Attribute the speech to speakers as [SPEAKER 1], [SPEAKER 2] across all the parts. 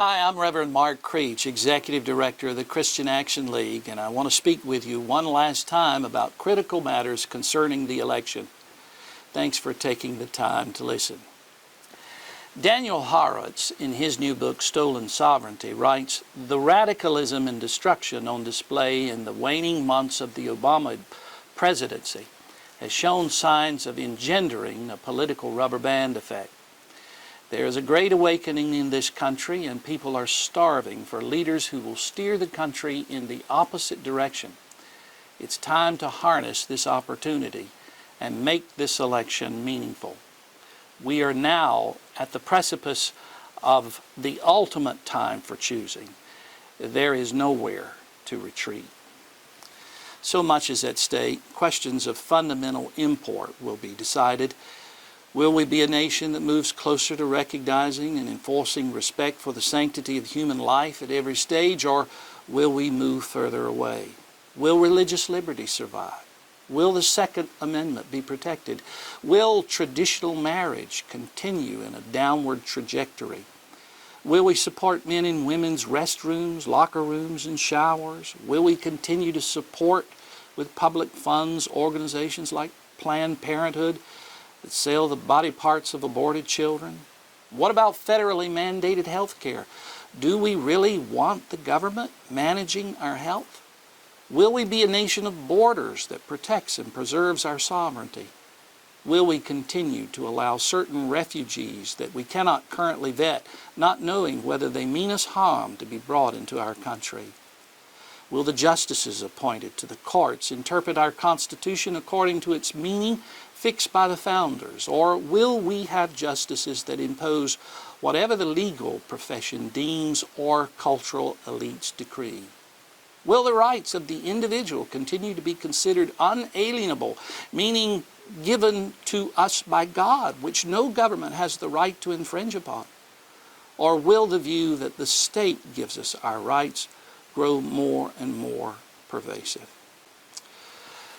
[SPEAKER 1] Hi, I'm Reverend Mark Creech, Executive Director of the Christian Action League, and I want to speak with you one last time about critical matters concerning the election. Thanks for taking the time to listen. Daniel Horowitz, in his new book, Stolen Sovereignty, writes, "The radicalism and destruction on display in the waning months of the Obama presidency has shown signs of engendering a political rubber band effect. There is a great awakening in this country, and people are starving for leaders who will steer the country in the opposite direction. It's time to harness this opportunity and make this election meaningful. We are now at the precipice of the ultimate time for choosing. There is nowhere to retreat." So much is at stake. Questions of fundamental import will be decided. Will we be a nation that moves closer to recognizing and enforcing respect for the sanctity of human life at every stage, or will we move further away? Will religious liberty survive? Will the Second Amendment be protected? Will traditional marriage continue in a downward trajectory? Will we support men and women's restrooms, locker rooms, and showers? Will we continue to support with public funds organizations like Planned Parenthood that sell the body parts of aborted children? What about federally mandated health care? Do we really want the government managing our health? Will we be a nation of borders that protects and preserves our sovereignty? Will we continue to allow certain refugees that we cannot currently vet, not knowing whether they mean us harm, to be brought into our country? Will the justices appointed to the courts interpret our Constitution according to its meaning fixed by the founders, or will we have justices that impose whatever the legal profession deems or cultural elites decree? Will the rights of the individual continue to be considered unalienable, meaning given to us by God, which no government has the right to infringe upon? Or will the view that the state gives us our rights grow more and more pervasive?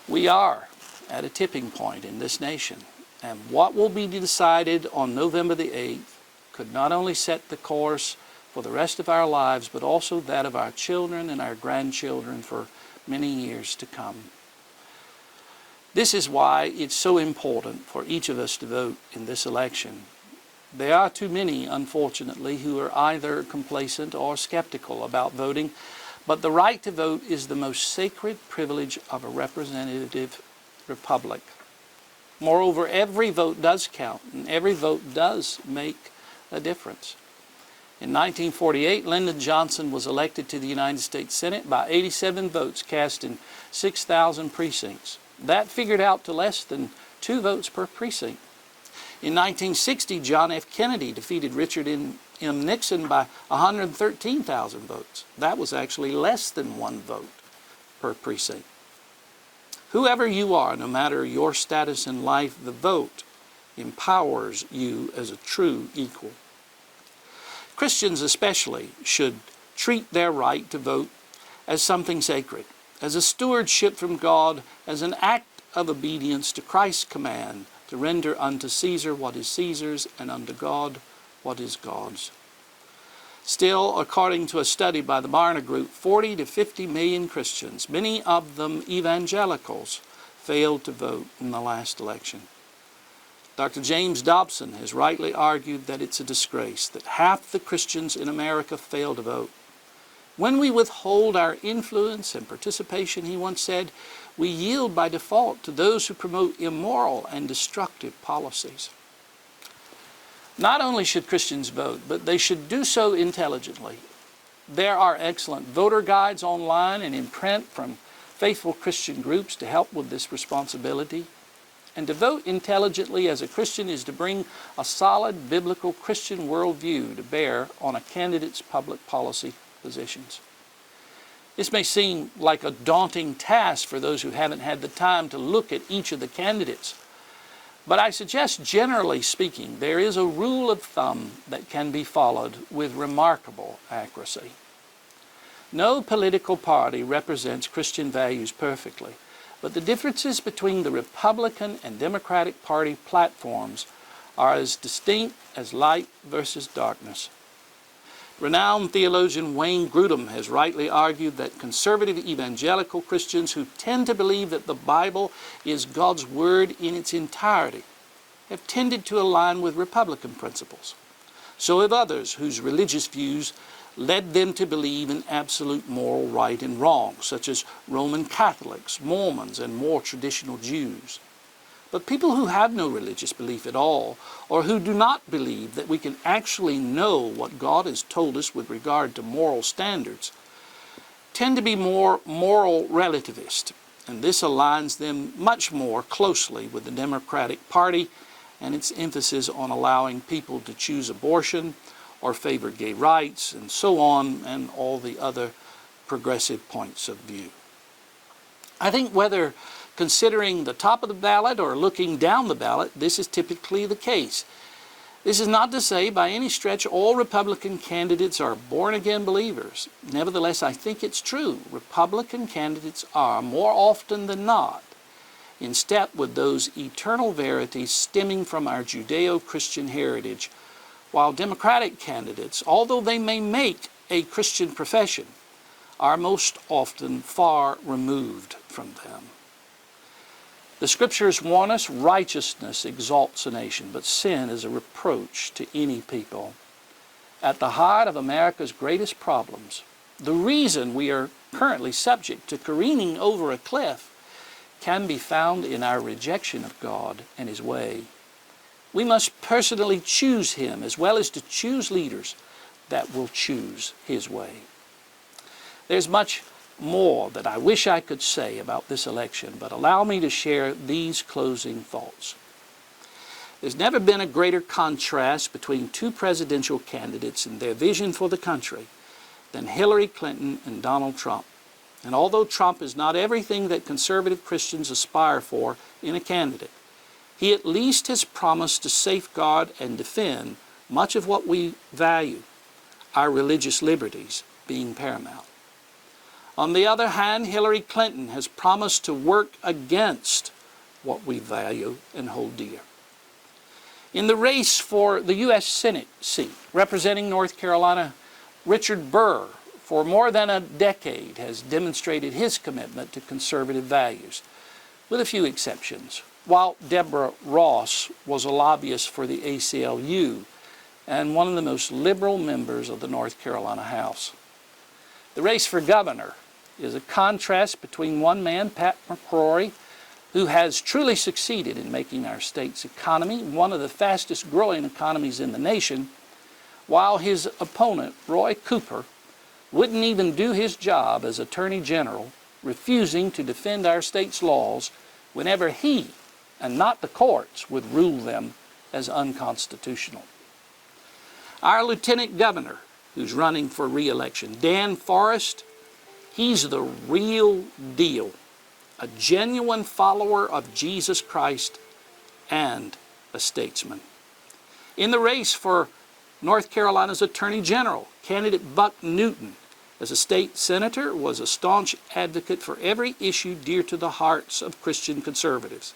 [SPEAKER 1] We are at a tipping point in this nation, and what will be decided on November the 8th could not only set the course for the rest of our lives, but also that of our children and our grandchildren for many years to come. This is why it's so important for each of us to vote in this election. There are too many, unfortunately, who are either complacent or skeptical about voting, but the right to vote is the most sacred privilege of a representative republic. Moreover, every vote does count, and every vote does make a difference. In 1948, Lyndon Johnson was elected to the United States Senate by 87 votes cast in 6,000 precincts. That figured out to less than 2 votes per precinct. In 1960, John F. Kennedy defeated Richard M. Nixon by 113,000 votes. That was actually less than 1 vote per precinct. Whoever you are, no matter your status in life, the vote empowers you as a true equal. Christians especially should treat their right to vote as something sacred, as a stewardship from God, as an act of obedience to Christ's command to render unto Caesar what is Caesar's and unto God what is God's. Still, according to a study by the Barna Group, 40 to 50 million Christians, many of them evangelicals, failed to vote in the last election. Dr. James Dobson has rightly argued that it's a disgrace that half the Christians in America fail to vote. When we withhold our influence and participation, he once said, we yield by default to those who promote immoral and destructive policies. Not only should Christians vote, but they should do so intelligently. There are excellent voter guides online and in print from faithful Christian groups to help with this responsibility. And to vote intelligently as a Christian is to bring a solid biblical Christian worldview to bear on a candidate's public policy positions. This may seem like a daunting task for those who haven't had the time to look at each of the candidates. But I suggest, generally speaking, there is a rule of thumb that can be followed with remarkable accuracy. No political party represents Christian values perfectly, but the differences between the Republican and Democratic Party platforms are as distinct as light versus darkness. Renowned theologian Wayne Grudem has rightly argued that conservative evangelical Christians who tend to believe that the Bible is God's Word in its entirety have tended to align with Republican principles. So have others whose religious views led them to believe in absolute moral right and wrong, such as Roman Catholics, Mormons, and more traditional Jews. But people who have no religious belief at all, or who do not believe that we can actually know what God has told us with regard to moral standards, tend to be more moral relativist, and this aligns them much more closely with the Democratic Party and its emphasis on allowing people to choose abortion or favor gay rights, and so on, and all the other progressive points of view. I think whether considering the top of the ballot or looking down the ballot, this is typically the case. This is not to say by any stretch all Republican candidates are born-again believers. Nevertheless, I think it's true. Republican candidates are, more often than not, in step with those eternal verities stemming from our Judeo-Christian heritage, while Democratic candidates, although they may make a Christian profession, are most often far removed from them. The Scriptures warn us righteousness exalts a nation, but sin is a reproach to any people. At the heart of America's greatest problems, the reason we are currently subject to careening over a cliff can be found in our rejection of God and His way. We must personally choose Him as well as to choose leaders that will choose His way. There's much more that I wish I could say about this election, but allow me to share these closing thoughts. There's never been a greater contrast between two presidential candidates and their vision for the country than Hillary Clinton and Donald Trump. And although Trump is not everything that conservative Christians aspire for in a candidate, he at least has promised to safeguard and defend much of what we value, our religious liberties being paramount. On the other hand, Hillary Clinton has promised to work against what we value and hold dear. In the race for the U.S. Senate seat representing North Carolina, Richard Burr, for more than a decade, has demonstrated his commitment to conservative values, with a few exceptions, while Deborah Ross was a lobbyist for the ACLU and one of the most liberal members of the North Carolina House. The race for governor is a contrast between one man, Pat McCrory, who has truly succeeded in making our state's economy one of the fastest growing economies in the nation, while his opponent, Roy Cooper, wouldn't even do his job as Attorney General, refusing to defend our state's laws whenever he, and not the courts, would rule them as unconstitutional. Our Lieutenant Governor, who's running for re-election, Dan Forrest, he's the real deal, a genuine follower of Jesus Christ and a statesman. In the race for North Carolina's Attorney General, candidate Buck Newton, as a state senator, was a staunch advocate for every issue dear to the hearts of Christian conservatives.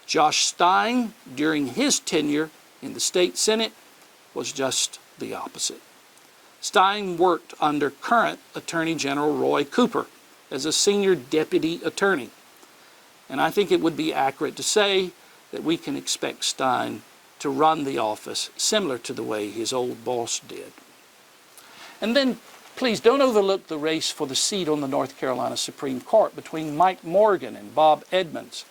[SPEAKER 1] Josh Stein, during his tenure in the state Senate, was just the opposite. Stein worked under current Attorney General Roy Cooper as a senior deputy attorney, and I think it would be accurate to say that we can expect Stein to run the office similar to the way his old boss did. And then, please don't overlook the race for the seat on the North Carolina Supreme Court between Mike Morgan and Bob Edmonds.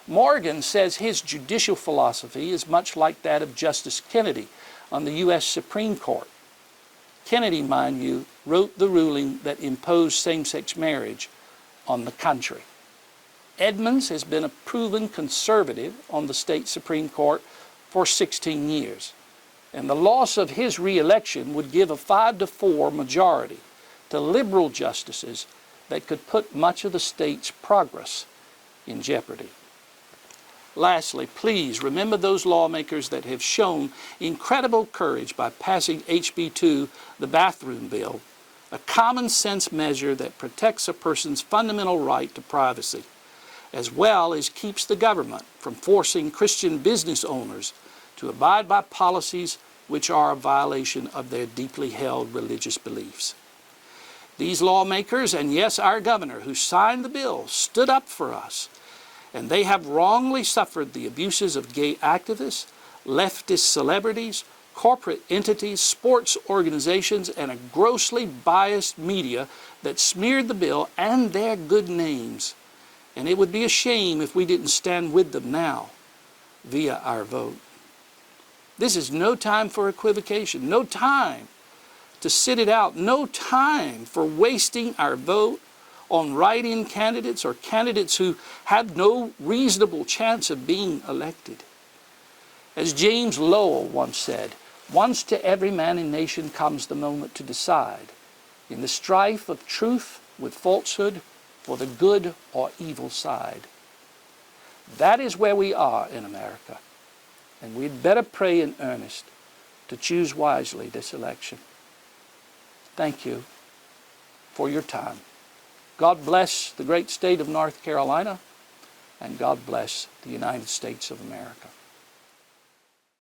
[SPEAKER 1] Morgan says his judicial philosophy is much like that of Justice Kennedy on the U.S. Supreme Court. Kennedy, mind you, wrote the ruling that imposed same-sex marriage on the country. Edmonds has been a proven conservative on the state Supreme Court for 16 years, and the loss of his re-election would give a 5-4 majority to liberal justices that could put much of the state's progress in jeopardy. Lastly, please remember those lawmakers that have shown incredible courage by passing HB 2, the bathroom bill, a common sense measure that protects a person's fundamental right to privacy, as well as keeps the government from forcing Christian business owners to abide by policies which are a violation of their deeply held religious beliefs. These lawmakers, and yes, our governor who signed the bill, stood up for us, and they have wrongly suffered the abuses of gay activists, leftist celebrities, corporate entities, sports organizations, and a grossly biased media that smeared the bill and their good names. And it would be a shame if we didn't stand with them now via our vote. This is no time for equivocation, no time to sit it out, no time for wasting our vote on write-in candidates or candidates who have no reasonable chance of being elected. As James Lowell once said, once to every man and nation comes the moment to decide, in the strife of truth with falsehood, for the good or evil side. That is where we are in America, and we'd better pray in earnest to choose wisely this election. Thank you for your time. God bless the great state of North Carolina, and God bless the United States of America.